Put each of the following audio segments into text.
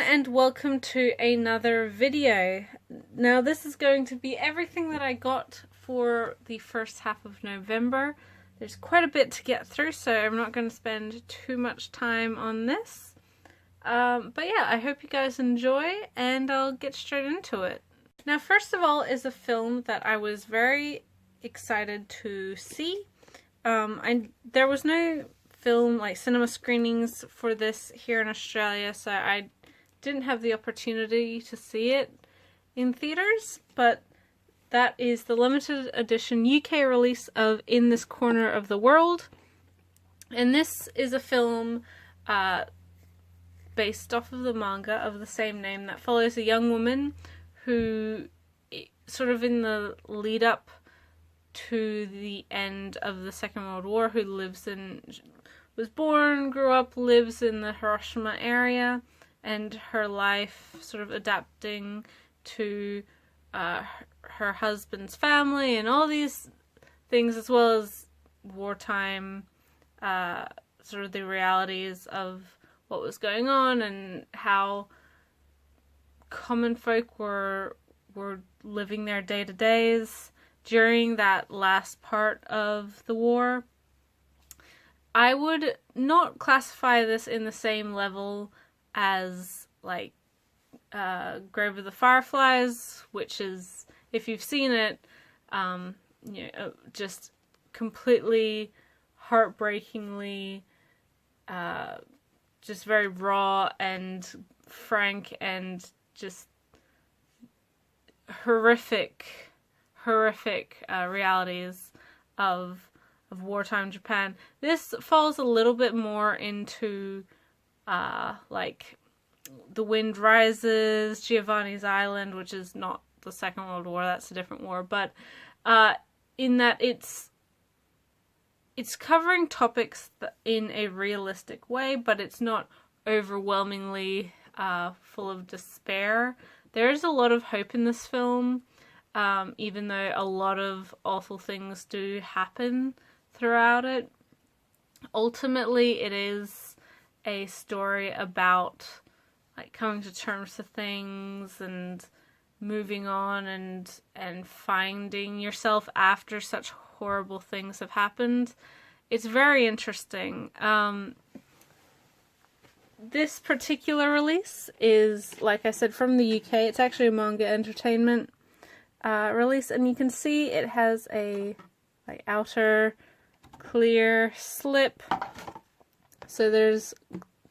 and welcome to another video. Now this is going to be everything that I got for the first half of November. There's quite a bit to get through, so I'm not going to spend too much time on this. But yeah, I hope you guys enjoy, and I'll get straight into it. Now first of all is a film that I was very excited to see. There was no cinema screenings for this here in Australia, so I didn't have the opportunity to see it in theaters, but that is the limited edition UK release of In This Corner of the World. And this is a film based off of the manga of the same name that follows a young woman who, sort of in the lead up to the end of the Second World War, who was born, grew up, lives in the Hiroshima area, and her life sort of adapting to her husband's family and all these things, as well as wartime, sort of the realities of what was going on and how common folk were living their day-to-days during that last part of the war. I would not classify this in the same level as like Grave of the Fireflies, which is, if you've seen it, just completely heartbreakingly, just very raw and frank and just horrific realities of wartime Japan. This falls a little bit more into like The Wind Rises, Giovanni's Island, which is not the Second World War, that's a different war, but in that it's covering topics in a realistic way, but it's not overwhelmingly full of despair. There is a lot of hope in this film, even though a lot of awful things do happen throughout it. Ultimately, it is a story about like coming to terms with things and moving on and finding yourself after such horrible things have happened. It's very interesting. This particular release is, like I said, from the UK. It's actually a Manga Entertainment release, and you can see it has a outer clear slip, so there's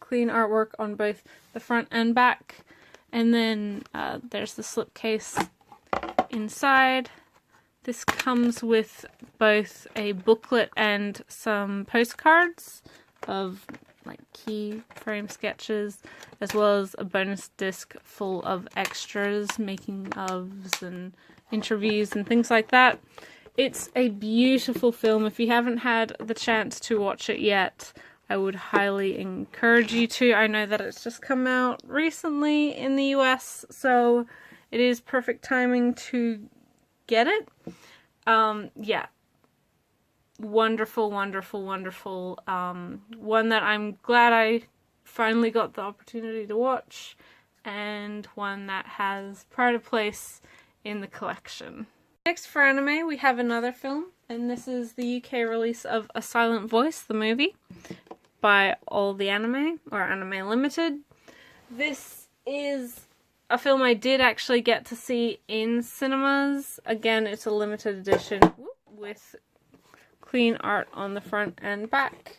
clean artwork on both the front and back, and then there's the slipcase inside. This comes with both a booklet and some postcards of like key frame sketches, as well as a bonus disc full of extras, making ofs and interviews and things like that. It's a beautiful film. If you haven't had the chance to watch it yet, I would highly encourage you to. I know that it's just come out recently in the US, so it is perfect timing to get it. Yeah. Wonderful, wonderful, wonderful. One that I'm glad I finally got the opportunity to watch, and one that has pride of place in the collection. Next for anime, we have another film, and this is the UK release of A Silent Voice, the movie, by All the Anime, or Anime Limited. This is a film I did actually get to see in cinemas. Again, it's a limited edition with clean art on the front and back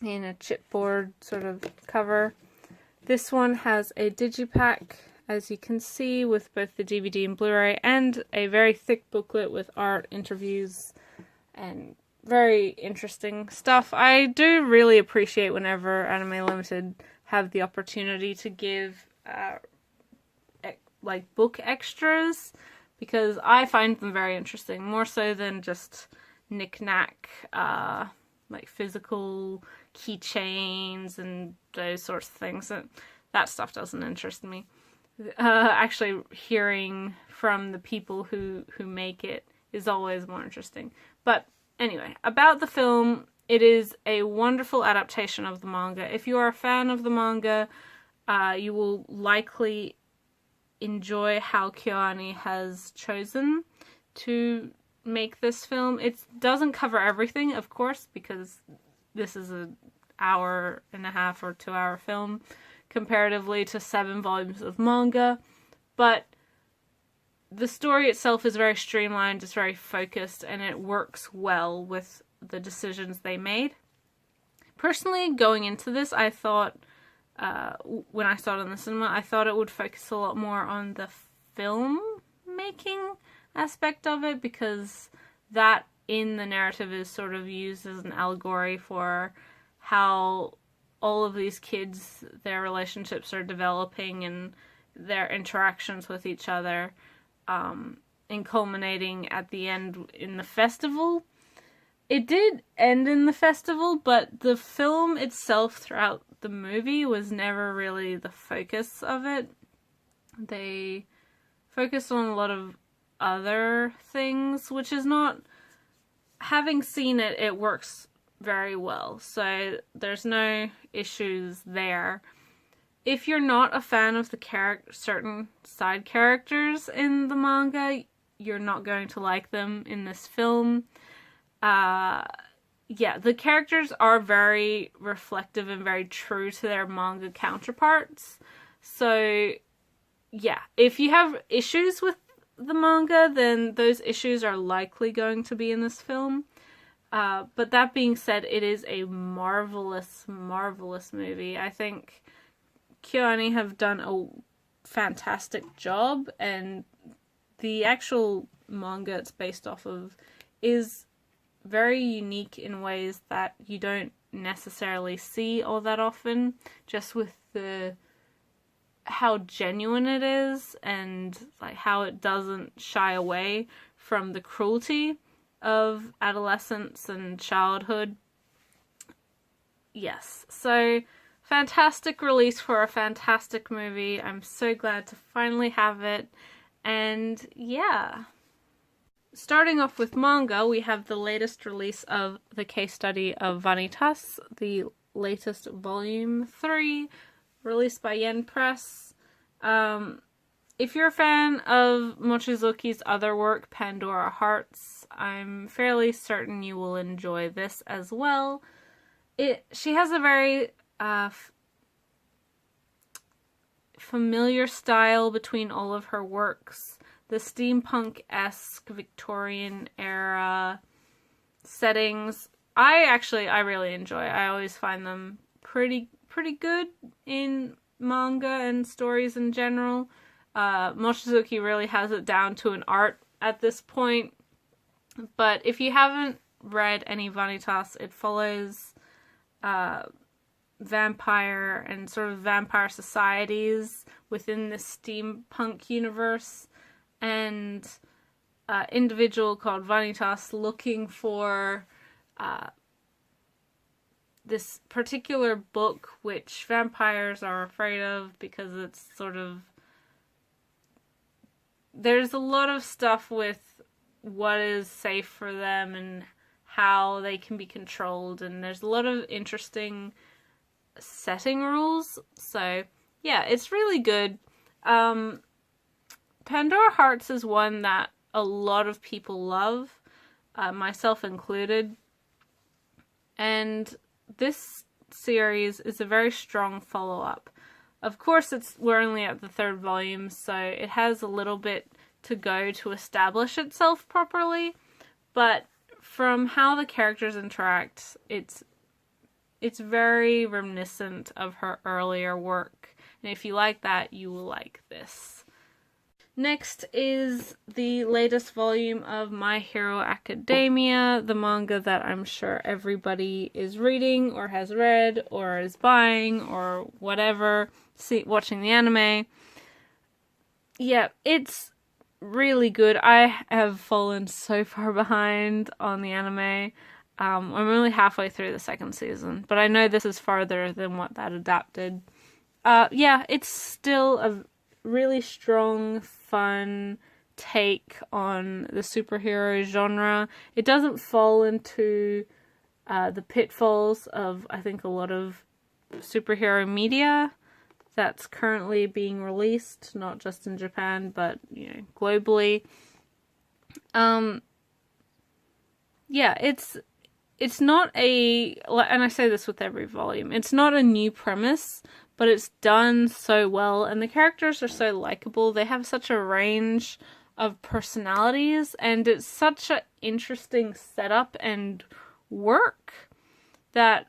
in a chipboard sort of cover. This one has a digipack, as you can see, with both the DVD and Blu-ray, and a very thick booklet with art, interviews, and very interesting stuff. I do really appreciate whenever Anime Limited have the opportunity to give like book extras, because I find them very interesting, more so than just knick-knack, like physical keychains and those sorts of things. That stuff doesn't interest me. Actually, hearing from the people who make it is always more interesting. But anyway, about the film, it is a wonderful adaptation of the manga. If you are a fan of the manga, you will likely enjoy how KyoAni has chosen to make this film. It doesn't cover everything, of course, because this is an hour and a half or 2-hour film comparatively to 7 volumes of manga, but the story itself is very streamlined, it's very focused, and it works well with the decisions they made. Personally, going into this, I thought, when I saw it in the cinema, I thought it would focus a lot more on the film making aspect of it, because that in the narrative is sort of used as an allegory for how all of these kids, their relationships are developing and their interactions with each other, and culminating at the end in the festival. It did end in the festival, but the film itself throughout the movie was never really the focus of it. They focused on a lot of other things, which is not... Having seen it, it works very well, so there's no issues there. If you're not a fan of the certain side characters in the manga, you're not going to like them in this film. Yeah, the characters are very reflective and very true to their manga counterparts. So, yeah, if you have issues with the manga, then those issues are likely going to be in this film. But that being said, it is a marvelous, marvelous movie. I think KyoAni have done a fantastic job, and the actual manga it's based off of is very unique in ways that you don't necessarily see all that often, just with how genuine it is and like how it doesn't shy away from the cruelty of adolescence and childhood. Yes, so fantastic release for a fantastic movie. I'm so glad to finally have it. And yeah. Starting off with manga, we have the latest release of the case study of Vanitas, the latest volume 3, released by Yen Press. If you're a fan of Mochizuki's other work, Pandora Hearts, I'm fairly certain you will enjoy this as well. She has a very familiar style between all of her works. The steampunk-esque Victorian era settings, I really enjoy. I always find them pretty good in manga and stories in general. Mochizuki really has it down to an art at this point. But if you haven't read any Vanitas, it follows vampire and sort of vampire societies within the steampunk universe, and individual called Vanitas looking for this particular book which vampires are afraid of, because it's sort of... There's a lot of stuff with what is safe for them and how they can be controlled, and there's a lot of interesting setting rules. So yeah, it's really good. Pandora Hearts is one that a lot of people love, myself included, and this series is a very strong follow-up. Of course, we're only at the 3rd volume, so it has a little bit to go to establish itself properly, but from how the characters interact, it's very reminiscent of her earlier work, and if you like that, you will like this. Next is the latest volume of My Hero Academia, the manga that I'm sure everybody is reading or has read or is buying or whatever, watching the anime. Yeah, it's really good. I have fallen so far behind on the anime. I'm only halfway through the 2nd season, but I know this is farther than what that adapted. Yeah, it's still a really strong, fun take on the superhero genre. It doesn't fall into the pitfalls of, I think, a lot of superhero media. that's currently being released, not just in Japan, but, you know, globally. Yeah, it's not a, and I say this with every volume, it's not a new premise, but it's done so well, and the characters are so likable. They have such a range of personalities, and it's such an interesting setup and work that,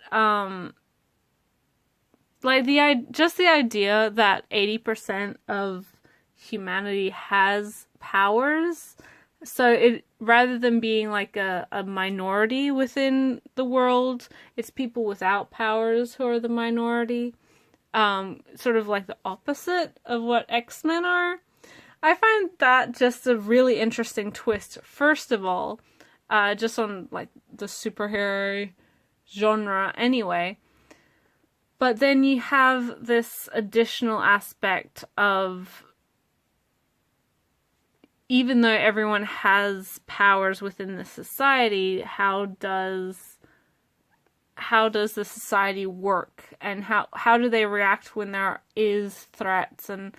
like, just the idea that 80% of humanity has powers, so it, rather than being like a minority within the world, it's people without powers who are the minority. Sort of like the opposite of what X-Men are. I find that just a really interesting twist, first of all, just on like the superhero genre anyway. But then you have this additional aspect of, even though everyone has powers within the society, how does the society work, and how do they react when there is threats, and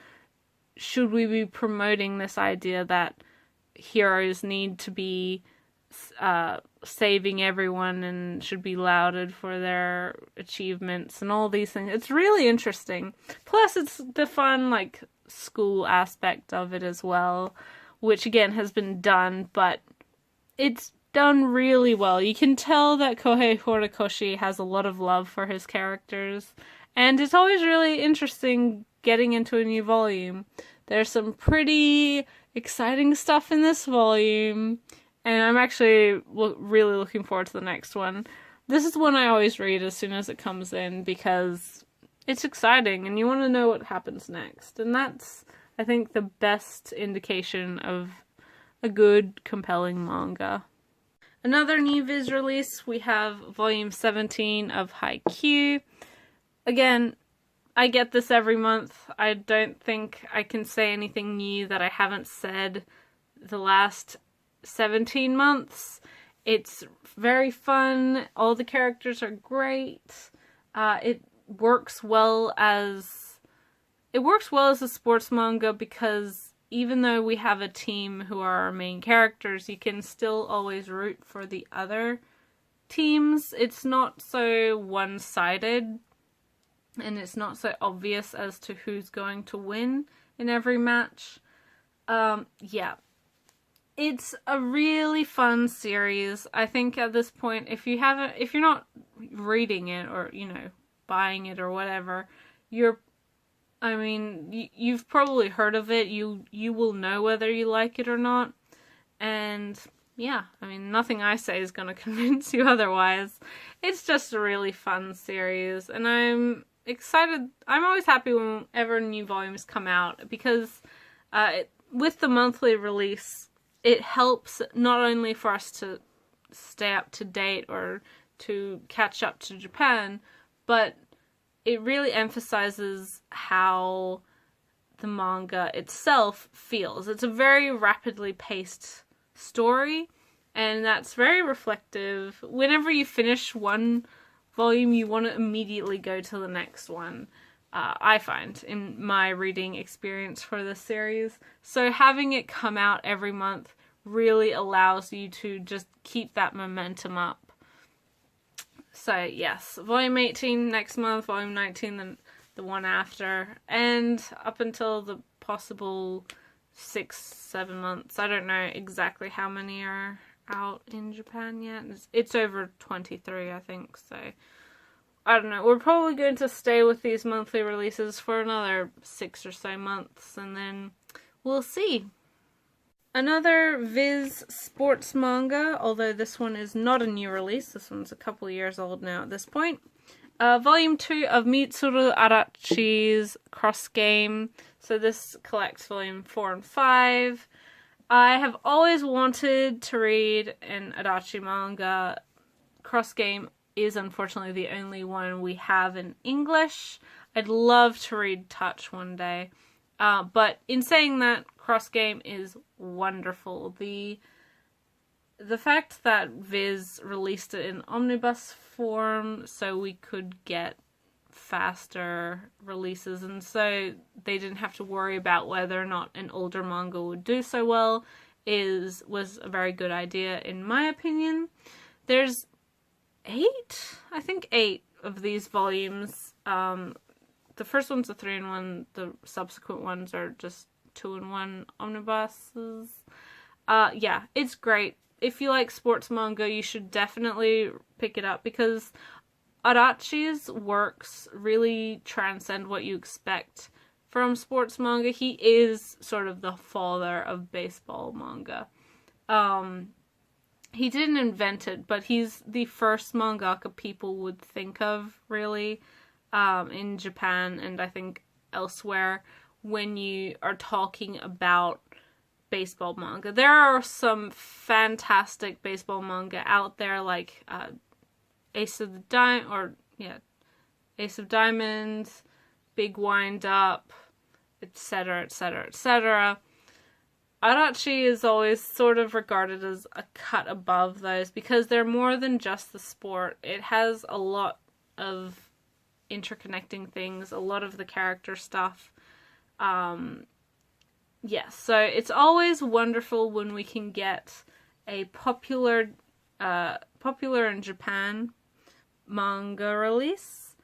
should we be promoting this idea that heroes need to be saving everyone and should be lauded for their achievements and all these things. It's really interesting. Plus it's the fun like school aspect of it as well, which again has been done, but it's done really well. You can tell that Kohei Horikoshi has a lot of love for his characters, and it's always really interesting getting into a new volume. There's some pretty exciting stuff in this volume, and I'm actually really looking forward to the next one. This is one I always read as soon as it comes in because it's exciting and you want to know what happens next. And that's, I think, the best indication of a good, compelling manga. Another new Viz release, we have volume 17 of Heike. Again, I get this every month. I don't think I can say anything new that I haven't said the last 17 months. It's very fun. All the characters are great. It works well as a sports manga because even though we have a team who are our main characters, you can still always root for the other teams. It's not so one-sided, and it's not so obvious as to who's going to win in every match. Yeah. It's a really fun series. I think at this point, if you're not reading it or, you know, buying it or whatever, you've probably heard of it. You will know whether you like it or not. And yeah, I mean, nothing I say is going to convince you otherwise. It's just a really fun series, and I'm excited. I'm always happy whenever new volumes come out because with the monthly release, it helps not only for us to stay up to date or to catch up to Japan, but it really emphasizes how the manga itself feels. It's a very rapidly paced story, and that's very reflective. Whenever you finish one volume, you want to immediately go to the next one. I find, in my reading experience for this series. So having it come out every month really allows you to just keep that momentum up. So yes, volume 18 next month, volume 19 then the one after, and up until the possible 6-7 months. I don't know exactly how many are out in Japan yet. It's over 23, I think, so I don't know. We're probably going to stay with these monthly releases for another 6 or so months, and then we'll see. Another Viz sports manga, although this one is not a new release. This one's a couple of years old now at this point. Volume 2 of Mitsuru Adachi's Cross Game. So this collects volume 4 and 5. I have always wanted to read an Adachi manga. Cross Game is unfortunately the only one we have in English. I'd love to read Touch one day. But in saying that, Cross Game is wonderful. The fact that Viz released it in omnibus form so we could get faster releases, and so they didn't have to worry about whether or not an older manga would do so well. Was a very good idea in my opinion. There's 8 of these volumes. The first one's a 3-in-1, the subsequent ones are just 2-in-1 omnibuses. Yeah, it's great. If you like sports manga, you should definitely pick it up, because Arachi's works really transcend what you expect from sports manga. He is sort of the father of baseball manga. He didn't invent it, but he's the first mangaka people would think of, really, in Japan and I think elsewhere when you are talking about baseball manga. There are some fantastic baseball manga out there, like Ace of Diamonds, Big Wind Up, etc., etc., etc. Arachi is always sort of regarded as a cut above those because they're more than just the sport. It has a lot of interconnecting things, a lot of the character stuff. Yes, so it's always wonderful when we can get a popular in Japan manga release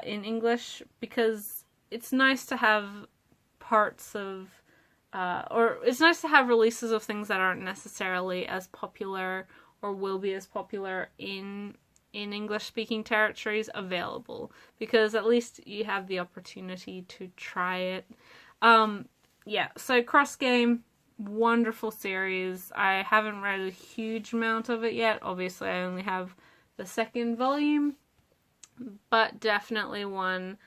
in English, because it's nice to have parts of or it's nice to have releases of things that aren't necessarily as popular or will be as popular in English-speaking territories available, because at least you have the opportunity to try it. Yeah, so Cross Game, wonderful series. I haven't read a huge amount of it yet. Obviously, I only have the 2nd volume, but definitely one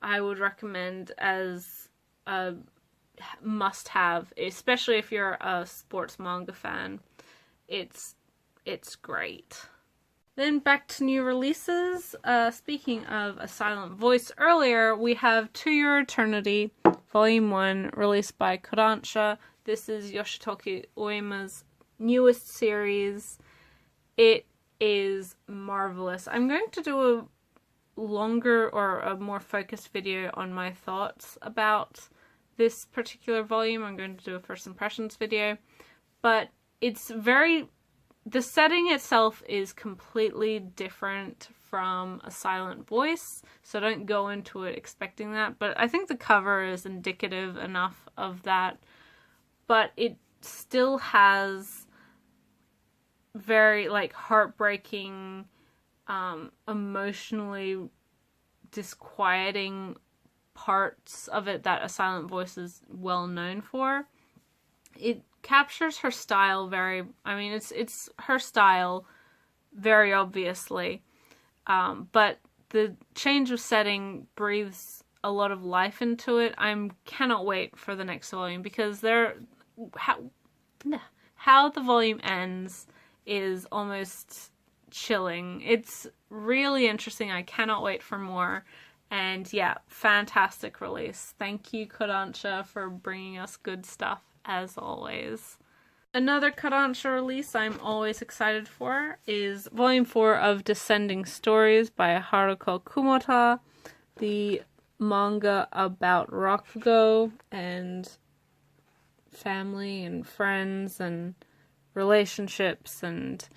I would recommend as a must-have, especially if you're a sports manga fan. It's great. Then back to new releases. Speaking of A Silent Voice earlier, we have To Your Eternity, Volume 1, released by Kodansha. This is Yoshitoki Oima's newest series. It is marvelous. I'm going to do a longer or a more focused video on my thoughts about this particular volume. I'm going to do a first impressions video, but it's the setting itself is completely different from A Silent Voice, so don't go into it expecting that, but I think the cover is indicative enough of that. But it still has very, heartbreaking, emotionally disquieting parts of it that A Silent Voice is well known for. It captures her style it's her style very obviously, but the change of setting breathes a lot of life into it. I cannot wait for the next volume, because how the volume ends is almost chilling. It's really interesting. I cannot wait for more. And yeah, fantastic release. Thank you, Kodansha, for bringing us good stuff, as always. Another Kodansha release I'm always excited for is Volume 4 of Descending Stories by Haruko Kumota, the manga about Rakugo and family and friends and relationships and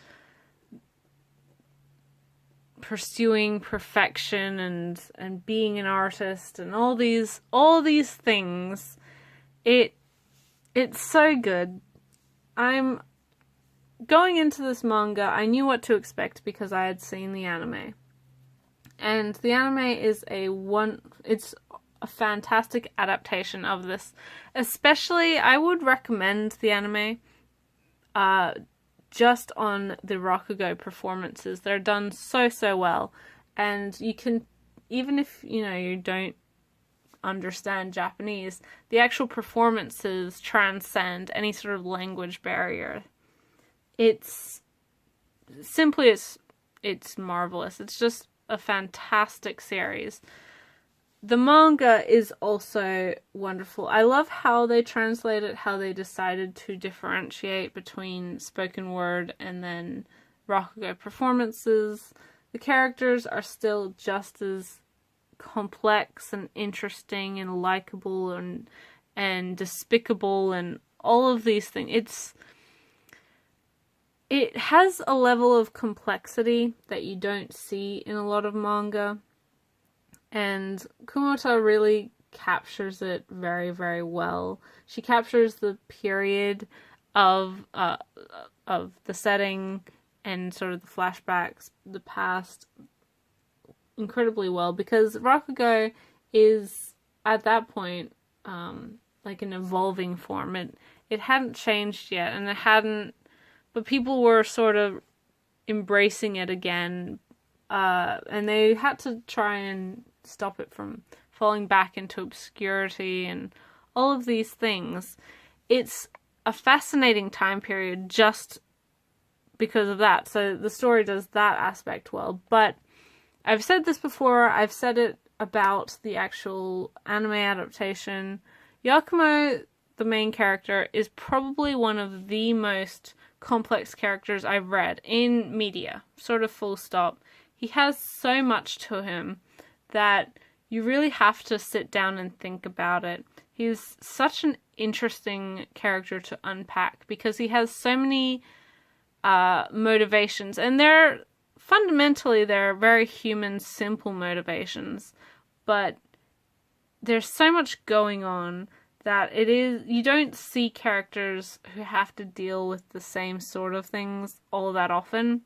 pursuing perfection and being an artist and all these things. It's so good. I'm going into this manga, I knew what to expect because I had seen the anime. And the anime is it's a fantastic adaptation of this. Especially, I would recommend the anime just on the Rakugo performances. They're done so well. And you can, even if, you don't understand Japanese, the actual performances transcend any sort of language barrier. It's marvelous. It's just a fantastic series. The manga is also wonderful. I love how they translate it, how they decided to differentiate between spoken word and then Rakugo performances. The characters are still just as complex and interesting and likable and despicable and all of these things. It has a level of complexity that you don't see in a lot of manga, and Kumota really captures it very, very well. She captures the period of the setting and sort of the flashbacks, the past, incredibly well, because Rakugo is at that point like an evolving form. It hadn't changed yet, and it hadn't, but people were sort of embracing it again, and they had to try and stop it from falling back into obscurity and all of these things. It's a fascinating time period just because of that. So the story does that aspect well. But I've said this before, I've said it about the actual anime adaptation. Yakumo, the main character, is probably one of the most complex characters I've read in media, sort of full stop. He has so much to him that you really have to sit down and think about it. He's such an interesting character to unpack because he has so many motivations, and they're very human, simple motivations, but there's so much going on that you don't see characters who have to deal with the same sort of things all that often.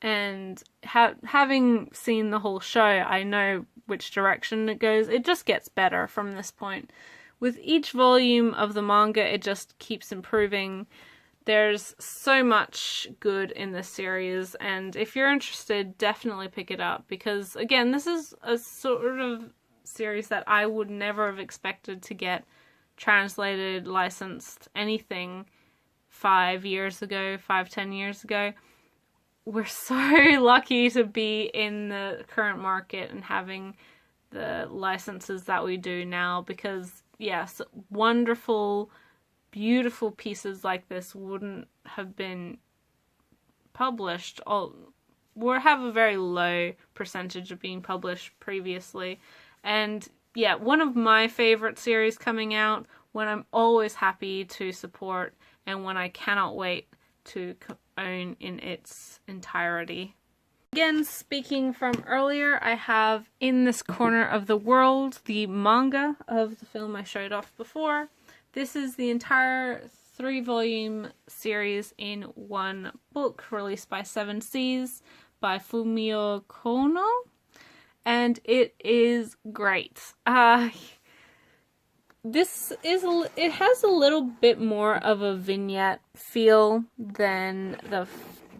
And having seen the whole show, I know which direction it goes. It just gets better from this point. With each volume of the manga, it just keeps improving. There's so much good in this series, and if you're interested, definitely pick it up, because again, this is a sort of series that I would never have expected to get translated, licensed, anything 10 years ago. We're so lucky to be in the current market and having the licenses that we do now, because yes, wonderful, beautiful pieces like this wouldn't have been published, or have a very low percentage of being published previously. And yeah, one of my favorite series coming out, when I'm always happy to support, and when I cannot wait to own in its entirety. Again, speaking from earlier, I have in this corner of the world the manga of the film I showed off before. This is the entire 3-volume series in one book, released by 7 Seas by Fumio Kono, and it is great. It has a little bit more of a vignette feel than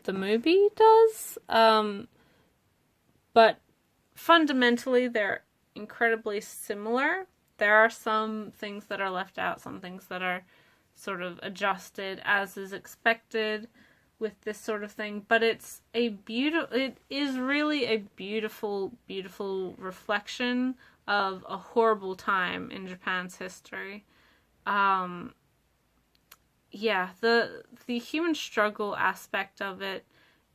the movie does, but fundamentally they're incredibly similar. There are some things that are left out, some things that are sort of adjusted as is expected with this sort of thing, but it is really a beautiful, beautiful reflection of a horrible time in Japan's history. Yeah, the human struggle aspect of it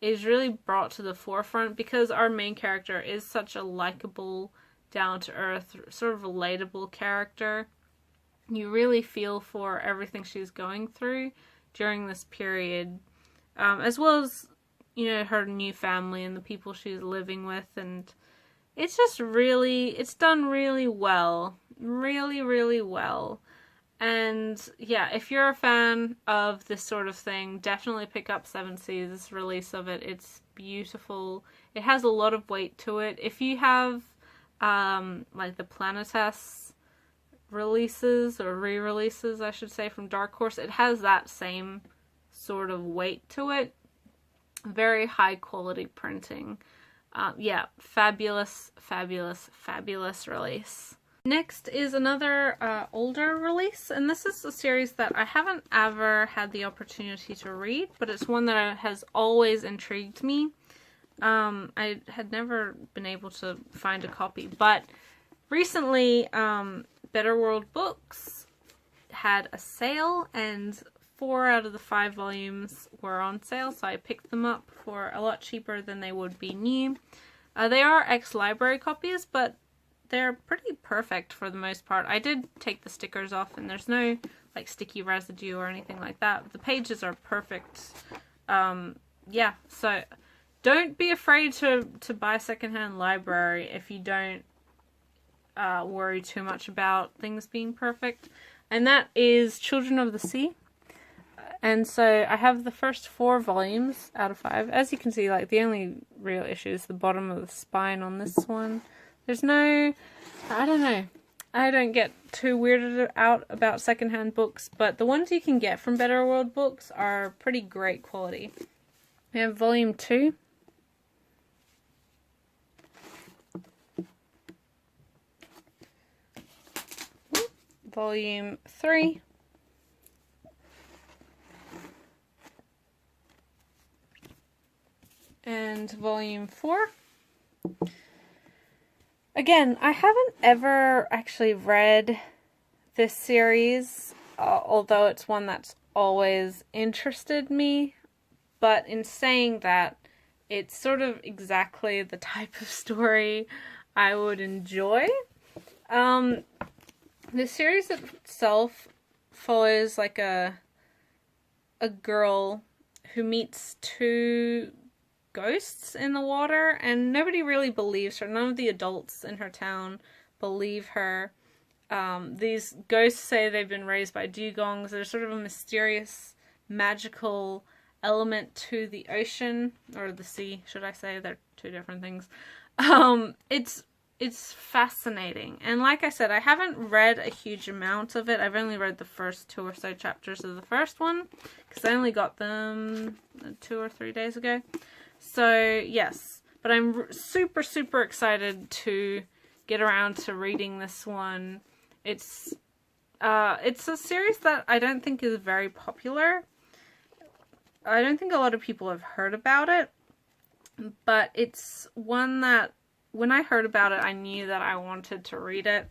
is really brought to the forefront because our main character is such a likable, down-to-earth, sort of relatable character. You really feel for everything she's going through during this period, as well as, you know, her new family and the people she's living with, and it's just it's done really well. Really, really well. And yeah, if you're a fan of this sort of thing, definitely pick up 7 Seas' release of it. It's beautiful. It has a lot of weight to it. If you have like the Planetes releases, or re-releases I should say, from Dark Horse, it has that same sort of weight to it. Very high quality printing. Yeah, fabulous, fabulous, fabulous release. Next is another older release, and this is a series that I haven't ever had the opportunity to read, but it's one that has always intrigued me. I had never been able to find a copy, but recently Better World Books had a sale, and 4 out of the 5 volumes were on sale, so I picked them up for a lot cheaper than they would be new. They are ex-library copies, but they're pretty perfect for the most part. I did take the stickers off, and there's no like sticky residue or anything like that. The pages are perfect. Yeah, so don't be afraid to buy secondhand library if you don't worry too much about things being perfect. And that is Children of the Sea. And so I have the first 4 volumes out of 5. As you can see, like the only real issue is the bottom of the spine on this one. There's no, I don't know. I don't get too weirded out about secondhand books, but the ones you can get from Better World Books are pretty great quality. We have volume 2. Volume 3. And volume 4. Again, I haven't ever actually read this series, although it's one that's always interested me. But in saying that, it's sort of exactly the type of story I would enjoy. The series itself follows like a girl who meets 2 ghosts in the water, and nobody really believes her. None of the adults in her town believe her. These ghosts say they've been raised by dugongs. There's sort of a mysterious, magical element to the ocean, or the sea, should I say. They're 2 different things. It's fascinating. And like I said, I haven't read a huge amount of it. I've only read the first 2 or so chapters of the first one, because I only got them 2 or 3 days ago. So, yes, but I'm super, super excited to get around to reading this one. It's a series that I don't think is very popular. I don't think a lot of people have heard about it, but it's one that, when I heard about it, I knew that I wanted to read it.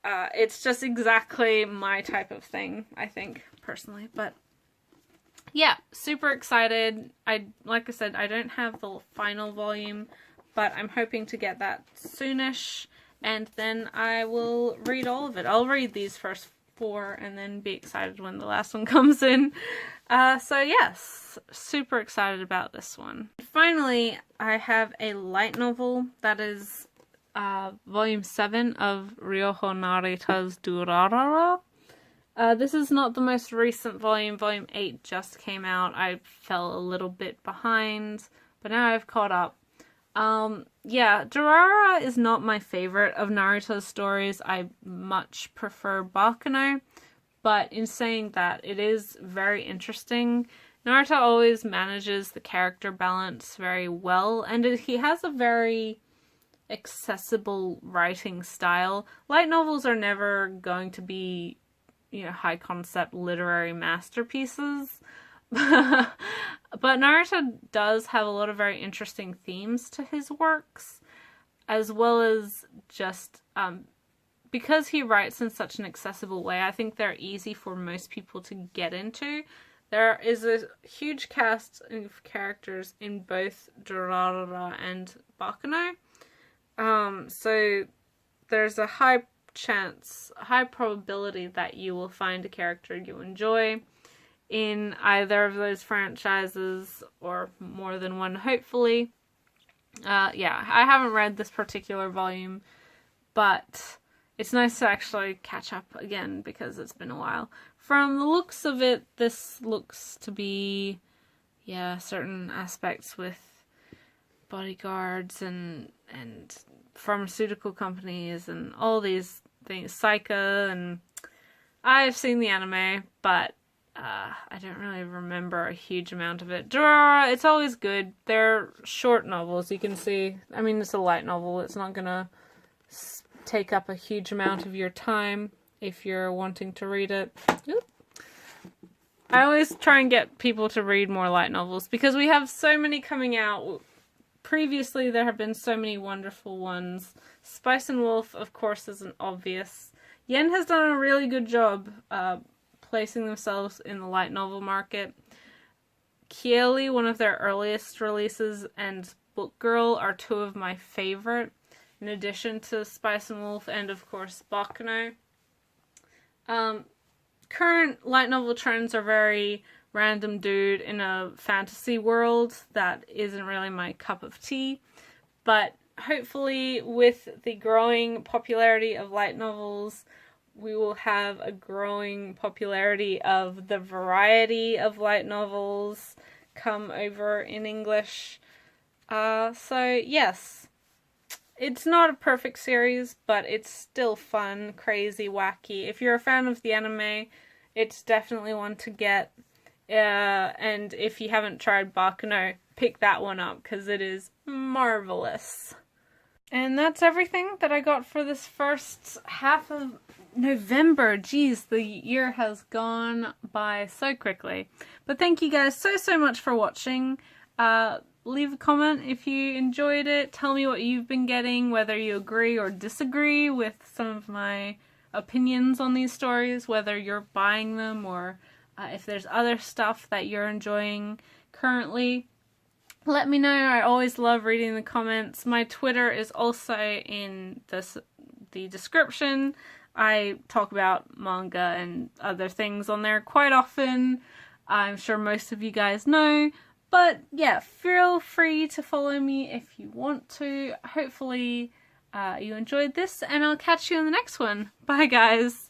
It's just exactly my type of thing, I think, personally, but yeah, super excited. Like I said, I don't have the final volume, but I'm hoping to get that soonish, and then I will read all of it. I'll read these first 4 and then be excited when the last one comes in. So yes, super excited about this one. Finally, I have a light novel that is volume 7 of Ryoho Narita's Durarara. This is not the most recent volume. Volume 8 just came out. I fell a little bit behind, but now I've caught up. Yeah, Durarara is not my favorite of Naruto's stories. I much prefer Bakuno, but in saying that, it is very interesting. Naruto always manages the character balance very well, and he has a very accessible writing style. Light novels are never going to be, you know, high concept literary masterpieces. But Naruto does have a lot of very interesting themes to his works, as well as just because he writes in such an accessible way, I think they're easy for most people to get into. There is a huge cast of characters in both Durarara and Bakuno. So there's a high probability that you will find a character you enjoy in either of those franchises, or more than one, hopefully. Yeah, I haven't read this particular volume, but it's nice to actually catch up again because it's been a while. From the looks of it, this looks to be, yeah, certain aspects with bodyguards and pharmaceutical companies and all these things, Psycha, and I've seen the anime, but I don't really remember a huge amount of it. Durarara, it's always good. They're short novels, you can see. I mean, it's a light novel. It's not gonna take up a huge amount of your time if you're wanting to read it. Oop. I always try and get people to read more light novels because we have so many coming out. Previously, there have been so many wonderful ones. Spice and Wolf, of course, is an obvious. Yen has done a really good job placing themselves in the light novel market. Kieli, one of their earliest releases, and Book Girl are two of my favorite, in addition to Spice and Wolf and of course Baccano. Current light novel trends are very random dude in a fantasy world that isn't really my cup of tea, but hopefully with the growing popularity of light novels, we will have a growing popularity of the variety of light novels come over in English. So yes, it's not a perfect series, but it's still fun, crazy, wacky. If you're a fan of the anime, it's definitely one to get. And if you haven't tried Baccano, pick that one up because it is marvelous. And that's everything that I got for this first half of November. Geez, the year has gone by so quickly. But thank you guys so much for watching. Leave a comment if you enjoyed it. Tell me what you've been getting, whether you agree or disagree with some of my opinions on these stories, whether you're buying them or if there's other stuff that you're enjoying currently. Let me know. I always love reading the comments. My Twitter is also in the description. I talk about manga and other things on there quite often. I'm sure most of you guys know. But yeah, feel free to follow me if you want to. Hopefully you enjoyed this, and I'll catch you in the next one. Bye guys!